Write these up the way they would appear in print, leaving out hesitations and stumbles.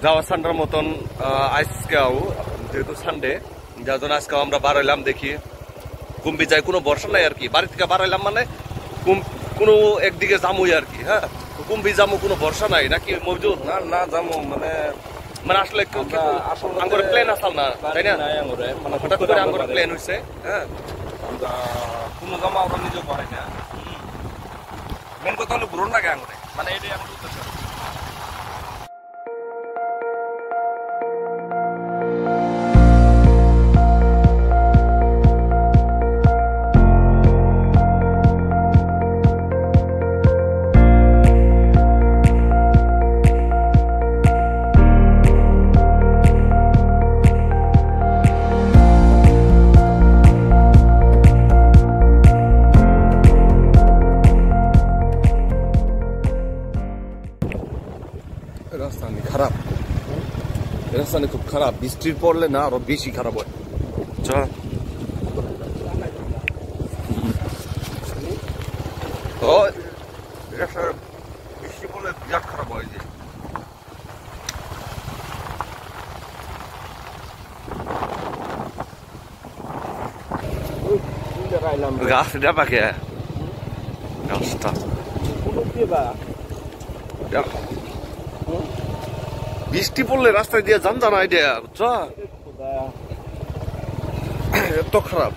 যাওয়া সান্ডার মতন আজকেও যেহেতু সানডে যার জন্য আজকেও আমরা বাড়াইলাম দেখি কুম্ভি যায় কোনো বর্ষা নাই আর কি বাড়ি থেকে বাড়াইলাম মানে কোনো একদিকে জামুই আর কি হ্যাঁ কুম্ভি জামু কোনো বর্ষা নাই নাকি মজুদ না না জামু মানে মানে আসলে আঙ্গুরের প্লেন আসাল না তাই না মানে হঠাৎ করে আঙ্গুরের প্লেন হয়েছে হ্যাঁ কোনো জামা আমরা নিজেও পারি না মেন কথা হলো ঘুরন লাগে আঙ্গুরে মানে এটাই আমার উদ্দেশ্য খারাপ রাস্তা খুব খারাপ বৃষ্টির পড়লে না আরো বেশি খারাপ হয় বৃষ্টি পড়লে বিরাট খারাপ হয় যে গাছটা পাকে গাছটা বৃষ্টি পড়লে রাস্তায় দিয়ে যান জানা আইডিয়া বুঝছো এত খারাপ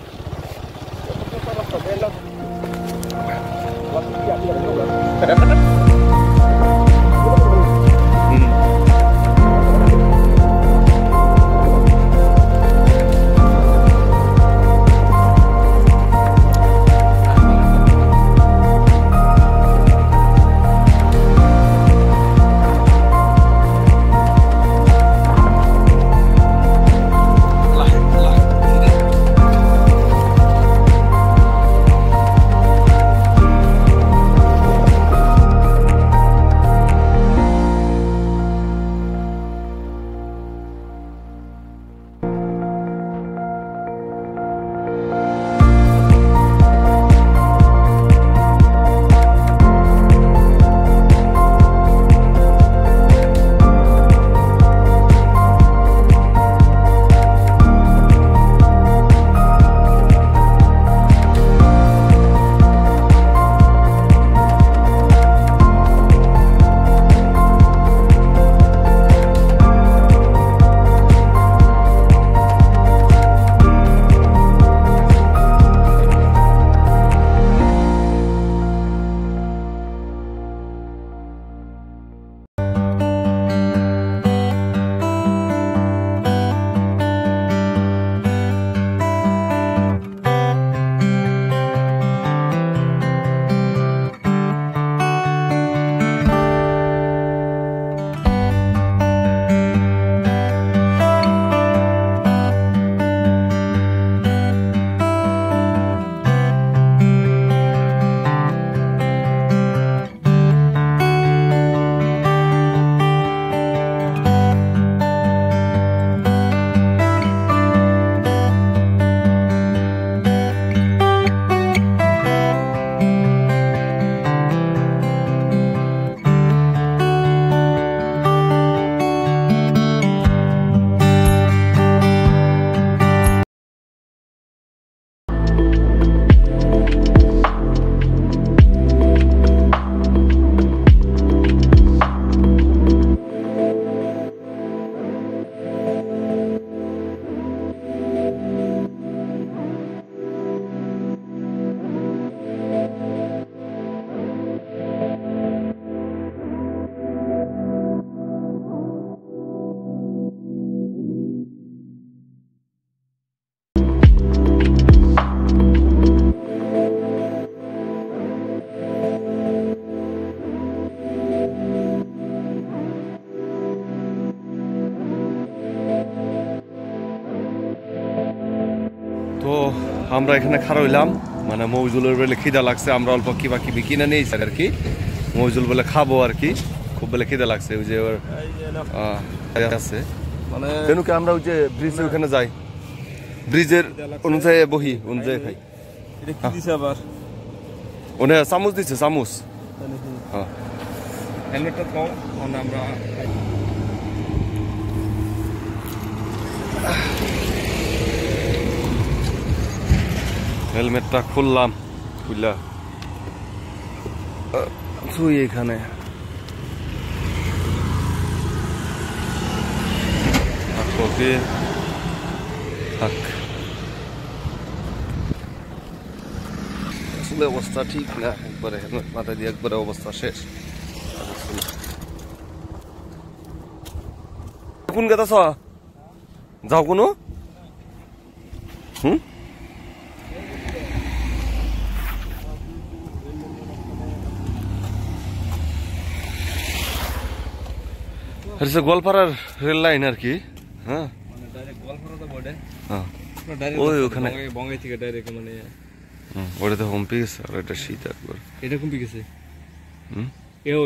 তো আমরা এখানে খাড়া হইলাম মানে মৌজুলের বেলে খিদা লাগছে আমরা অল্প কিবা কিবি কিনে নিয়েছি আর কি মৌজুল বলে খাবো আর কি খুব বেলে খিদা লাগছে ওই যে আছে মানে কেনুকে আমরা ওই যে ব্রিজের ওখানে যাই ব্রিজের অনুযায়ী বহি অনুযায়ী খাই এটা কি দিছে আবার ওনে চামচ দিছে চামচ হেলমেটটা কম আমরা হেলমেটটা খুললাম, খুললা শুই এখানে। ওকে থাক, আসলে অবস্থা ঠিক না, একবারে হেলমেট মাথায় দিয়ে একবারে অবস্থা শেষ। কোন গেতাছ যাও কোনো গোয়ালপাড়ার রেল লাইন আর কি। হ্যাঁ ওই ওখানে বঙ্গাই থেকে ডাইরেক্ট মানে ওটাতে হম্পি গেছে আর এটা শীত একবার। এটা কমপি গেছে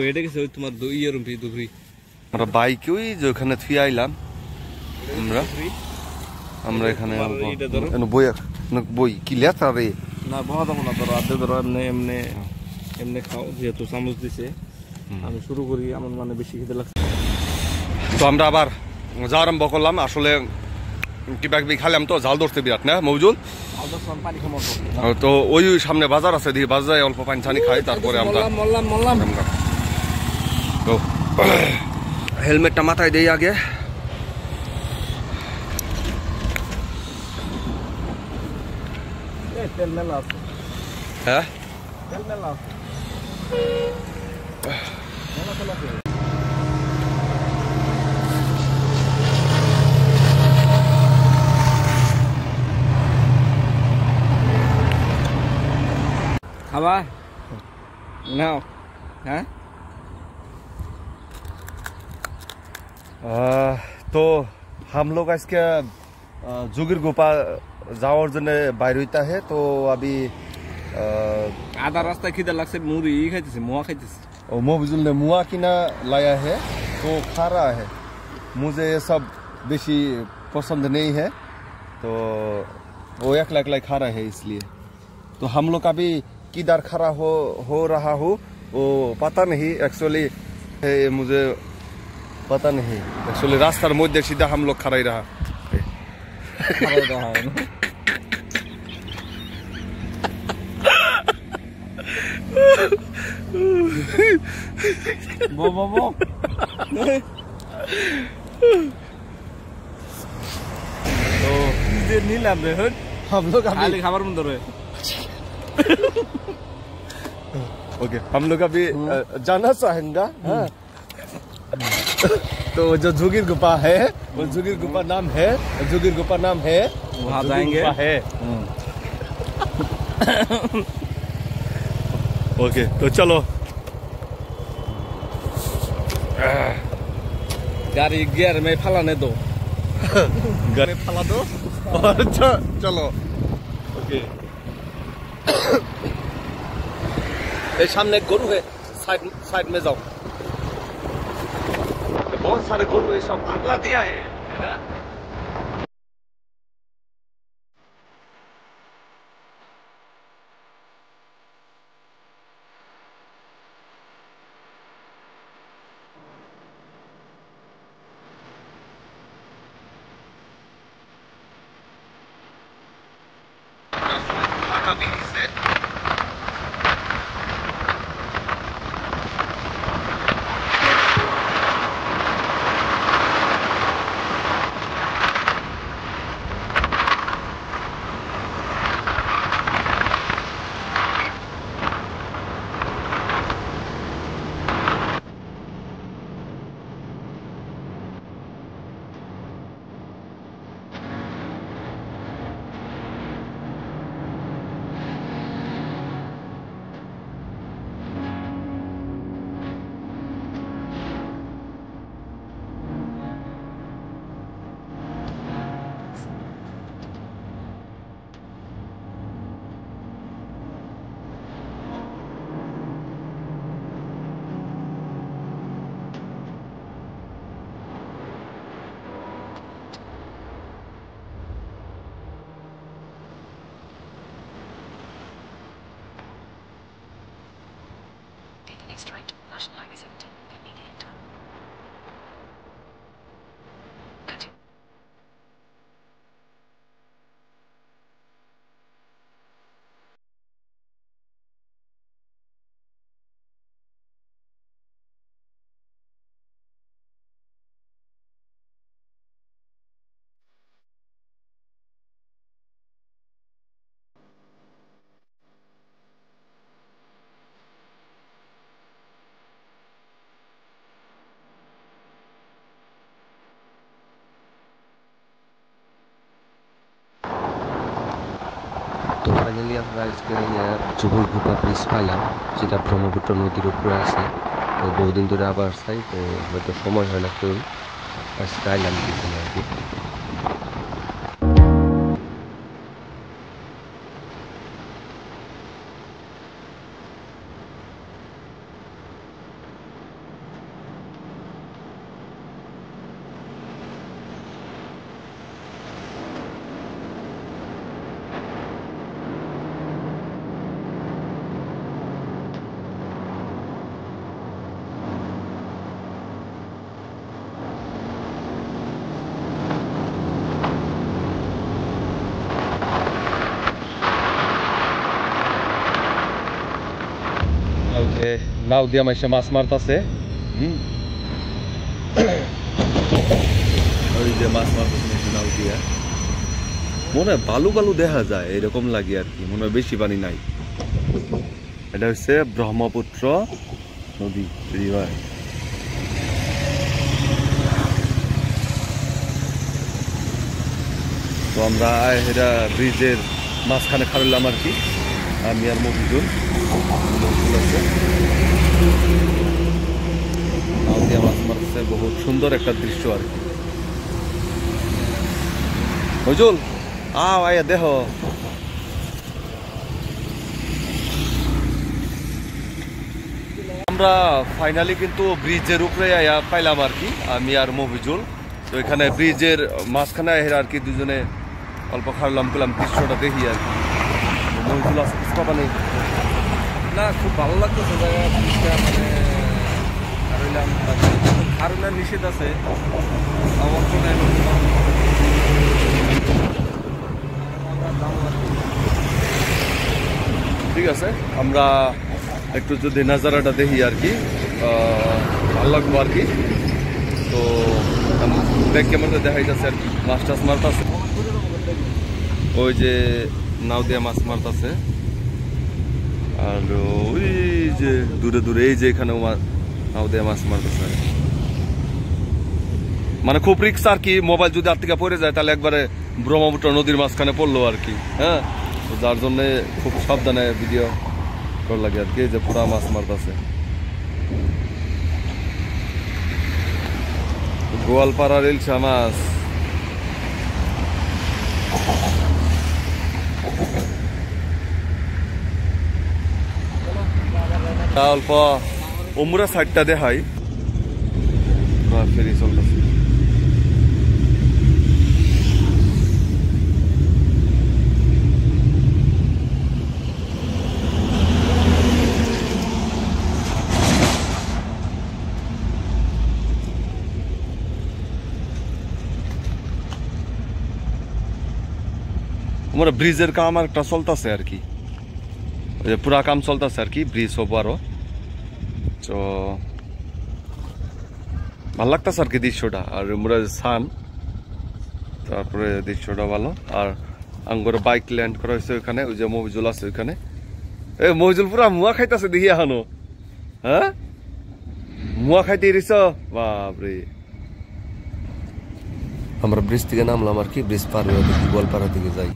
এটা গেছে ওই তোমার ইয়ের দুপুরি আমরা বাইকে ওই যে ওখানে থুয়ে আইলাম আমরা এখানে বই কি লেখা রে না বহা যাবো না, ধরো আধে ধরো এমনি এমনি এমনি খাও, যেহেতু চামচ দিছে আমি শুরু করি, আমার মানে বেশি খেতে লাগছে। তো আমরা আবার যা আরম্ভ করলাম, আসলে কিবা কিবি খাইলাম তো ঝাল ধরতে বিরাট না মৌজুল। তো ওই সামনে বাজার আছে, দিয়ে বাজারে অল্প পানি ছানি খাই, তারপরে আমরা তো হেলমেটটা মাথায় দেই আগে। হ্যাঁ খাবা নাও। হ্যাঁ तो हम लोग इसके जुगिर गुफा जाओ जने বাইরইতা है। तो अभी आधा रास्ता খিদে লাগছে, মুড়ি খাইতেছে, মুয়া খাইতেছে। और मोबजुल ने मुआ किना लाया है तो खा रहा है। मुझे ये सब बेशी पसंद नहीं है, तो वो एक लाख खा रहा है, इसलिए तो हम लोग अभी किधर खड़ा हो रहा हूँ वो पता नहीं एक्चुअली, मुझे पता नहीं एक्चुअली। रास्तार मध्य सीधा हम लोग खड़ा ही रहा বো বো বো তো যে নিলাম রে হট हम लोग খালি খাবার মন ধরে। ओके हम लोग अभी जाना चाहेंगे। हाँ तो जो जुगिर गुफा है, वो जुगिर गुफा नाम है, जुगिर गुफा नाम है, वहाँ जाएंगे है। ओके तो चलो गाड़ी गियर में फलाने दो गाड़ी फला दो और चलो। ओके सामने गरु है, साइड में जाओ, बहुत सारे गरु ये सब अगला दिया है। Next right, National Highway 17, immediate turn. Continue. আমরা আজকে চুবুরঘুপা ব্রিজ পাইলাম, যেটা ব্রহ্মপুত্র নদীর উপরে আছে। তো বহুদিন ধরে আবার চাই, তো হয়তো সময় হয় না কেউ, আজকে আইলাম কিছুদিন আর কি। নাও দিয়া মাইসে মাছ মারতাছে। ওই যে মাছ মারতেছে নাও দিয়া, মনে হয় বালু বালু দেখা যায় এরকম লাগে আর কি, মনে হয় বেশি পানি নাই। এটা হচ্ছে ব্রহ্মপুত্র নদী রিভার। তো আমরা এটা ব্রিজের মাঝখানে খাড়লাম আর কি, আমি আর মফিজুল। মাছ মারছে, বহুত সুন্দর একটা দৃশ্য আর কি। মফিজুল আয়া দেহ, আমরা ফাইনালি কিন্তু ব্রিজের উপরে আয়া পাইলাম আর কি, আমি আর মফিজুল। তো এখানে ব্রিজের মাঝখানে আর কি দুজনে অল্প খাড়লাম পেলাম, দৃশ্যটা দেখি আর কি। মফিজুল আছে কিছু কথা নেই না, খুব ভালো লাগতেছে জায়গা, মানে খারুলের নিষেধ আছে আমার তো নাই। ঠিক আছে, আমরা একটু যদি নাজারাটা দেখি আর কি, ভালো লাগবো আর কি। তো ব্যাক ক্যামেরাতে দেখাই যাচ্ছে আর কি, মাছ টাছ মারতেছে, ওই যে নাও দিয়ে মাছ মারতেছে। আর ওই যে দূরে দূরে এই যে এখানেও নাও দিয়ে মাছ মারতেছে। মানে খুব রিক্স আর কি, মোবাইল যদি আর থেকে পড়ে যায় তাহলে একবারে ব্রহ্মপুত্র নদীর মাঝখানে পড়লো আর কি। হ্যাঁ, তো যার জন্য খুব সাবধানে ভিডিও করা লাগে আর কি। যে পুরা মাছ মারতেছে, গোয়ালপাড়ার ইলশা মাছ। অল্প ওমরা সাইডটা দেখাই, ফেরি চলতেছে। আমরা ব্রিজের কাম একটা চলতেছে আর কি, পুরা কাম চলতেছে আর কি, ব্রিজ হবো আরো। তো ভাল লাগতেছে আর কি দৃশ্যটা। আর আমরা সান, তারপরে দৃশ্যটা ভালো। আর আঙ্গরে বাইক ল্যান্ড করা হয়েছে ওইখানে, ওই যে মফিজুল আছে ওইখানে। এ মফিজুল পুরা মুয়া খাইতেছে দেখি এখনো। হ্যাঁ, মুয়া খাইতে এরিস বাপরে। আমরা ব্রিজ থেকে নামলাম আর কি, ব্রিজ পার হয়ে দেখি গোয়ালপাড়া দিকে যাই।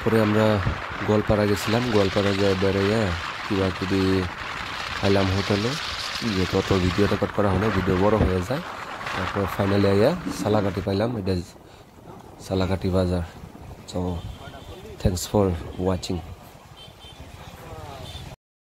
পরে আমরা গোয়ালপাড়া গেছিলাম, গোয়ালপাড়া যায় বেড়াইয়া কিবা কিবি খাইলাম হোটেলে, যেহেতু অত ভিডিও রেকর্ড করা হয় না, ভিডিও বড় হয়ে যায়। তারপর ফাইনালি আইয়া সালাকাটি পাইলাম, এটা সালাকাটি বাজার। So thanks for watching.